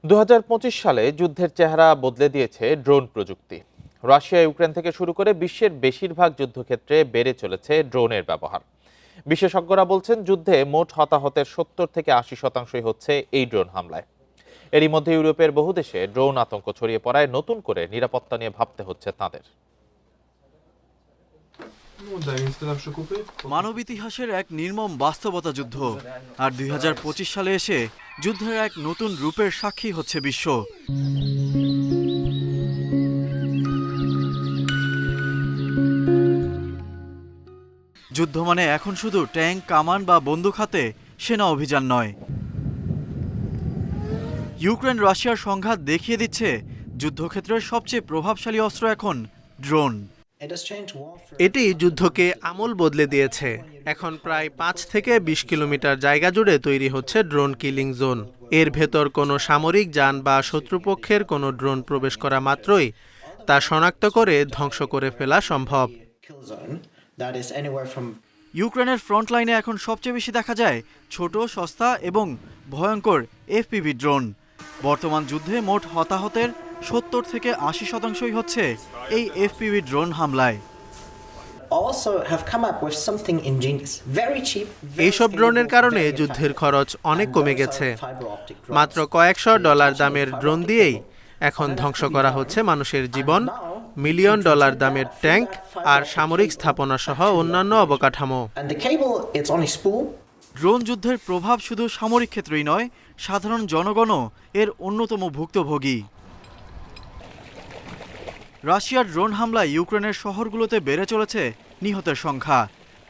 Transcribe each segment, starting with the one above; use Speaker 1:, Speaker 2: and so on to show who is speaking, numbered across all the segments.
Speaker 1: ২০২৫ সালে যুদ্ধের চেহারা বদলে দিয়েছে ড্রোন প্রযুক্তি। রাশিয়া ইউক্রেন থেকে শুরু করে বিশ্বের বেশিরভাগ যুদ্ধক্ষেত্রে বেড়ে চলেছে ড্রোনের ব্যবহার। বিশেষজ্ঞরা বলছেন যুদ্ধে মোট হতাহতের ৭০ থেকে ৮০% হচ্ছে এই ড্রোন হামলায়। এরই মধ্যে ইউরোপের বহু দেশে ড্রোন আতঙ্ক ছড়িয়ে পড়ায় নতুন করে নিরাপত্তা নিয়ে ভাবতে হচ্ছে তাদের।
Speaker 2: মানব ইতিহাসের এক নির্মম বাস্তবতা যুদ্ধ, আর ২০২৫ সালে এসে যুদ্ধের এক নতুন রূপের সাক্ষী হচ্ছে বিশ্ব। যুদ্ধ মানে এখন শুধু ট্যাঙ্ক, কামান বা বন্দুক হাতে সেনা অভিযান নয়। ইউক্রেন রাশিয়ার সংঘাত দেখিয়ে দিচ্ছে যুদ্ধক্ষেত্রের সবচেয়ে প্রভাবশালী অস্ত্র এখন ড্রোন।
Speaker 3: এটি যুদ্ধকে আমূল বদলে দিয়েছে। এখন প্রায় ৫ থেকে ২০ কিলোমিটার জায়গা জুড়ে তৈরি হচ্ছে ড্রোন কিলিং জোন। এর ভেতর কোনো সামরিক যান বা শত্রুপক্ষের কোনো ড্রোন প্রবেশ করা মাত্রই তা শনাক্ত করে ধ্বংস করে ফেলা সম্ভব।
Speaker 2: ইউক্রেনের ফ্রন্ট লাইনে এখন সবচেয়ে বেশি দেখা যায় ছোট, সস্তা এবং ভয়ঙ্কর এফপিভি ড্রোন। বর্তমান যুদ্ধে মোট হতাহতের ৭০ থেকে ৮০% হচ্ছে এই এফপিভি ড্রোন হামলায়।
Speaker 3: এইসব ড্রোনের কারণে যুদ্ধের খরচ অনেক কমে গেছে। মাত্র কয়েকশো ডলার দামের ড্রোন দিয়েই এখন ধ্বংস করা হচ্ছে মানুষের জীবন, মিলিয়ন ডলার দামের ট্যাঙ্ক আর সামরিক স্থাপনা সহ অন্যান্য অবকাঠামো।
Speaker 2: ড্রোন যুদ্ধের প্রভাব শুধু সামরিক ক্ষেত্রেই নয়, সাধারণ জনগণও এর অন্যতম ভুক্তভোগী। রাশিয়ার ড্রোন হামলায় ইউক্রেনের শহরগুলোতে বেড়ে চলেছে নিহতের সংখ্যা।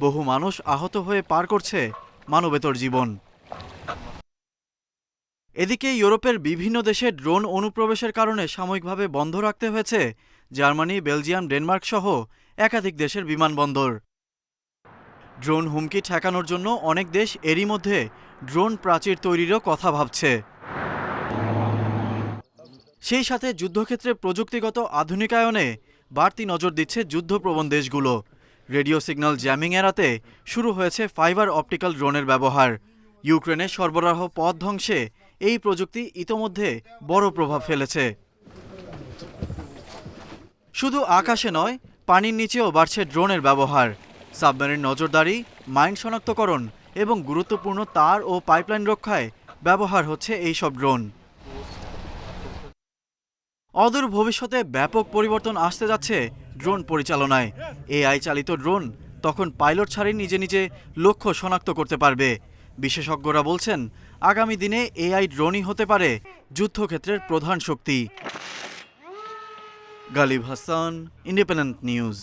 Speaker 2: বহু মানুষ আহত হয়ে পার করছে মানবেতর জীবন। এদিকে ইউরোপের বিভিন্ন দেশে ড্রোন অনুপ্রবেশের কারণে সাময়িকভাবে বন্ধ রাখতে হয়েছে জার্মানি, বেলজিয়াম, ডেনমার্ক সহ একাধিক দেশের বিমানবন্দর। ড্রোন হুমকি ঠেকানোর জন্য অনেক দেশ এরই মধ্যে ড্রোন প্রাচীর তৈরিরও কথা ভাবছে। সেই সাথে যুদ্ধক্ষেত্রে প্রযুক্তিগত আধুনিকায়নে বাড়তি নজর দিচ্ছে যুদ্ধপ্রবণ দেশগুলো। রেডিও সিগন্যাল জ্যামিং এড়াতে শুরু হয়েছে ফাইবার অপটিক্যাল ড্রোনের ব্যবহার। ইউক্রেনের সরবরাহ পথ ধ্বংসে এই প্রযুক্তি ইতোমধ্যে বড় প্রভাব ফেলেছে। শুধু আকাশে নয়, পানির নিচেও বাড়ছে ড্রোনের ব্যবহার। সাবমেরিন নজরদারি, মাইন শনাক্তকরণ এবং গুরুত্বপূর্ণ তার ও পাইপলাইন রক্ষায় ব্যবহার হচ্ছে এইসব ড্রোন। অদূর ভবিষ্যতে ব্যাপক পরিবর্তন আসতে যাচ্ছে ড্রোন পরিচালনায়। এআই চালিত ড্রোন তখন পাইলট ছাড়াই নিজে নিজে লক্ষ্য শনাক্ত করতে পারবে। বিশেষজ্ঞরা বলছেন আগামী দিনে এআই ড্রোনই হতে পারে যুদ্ধক্ষেত্রের প্রধান শক্তি। Ghalib Hasan, independent news.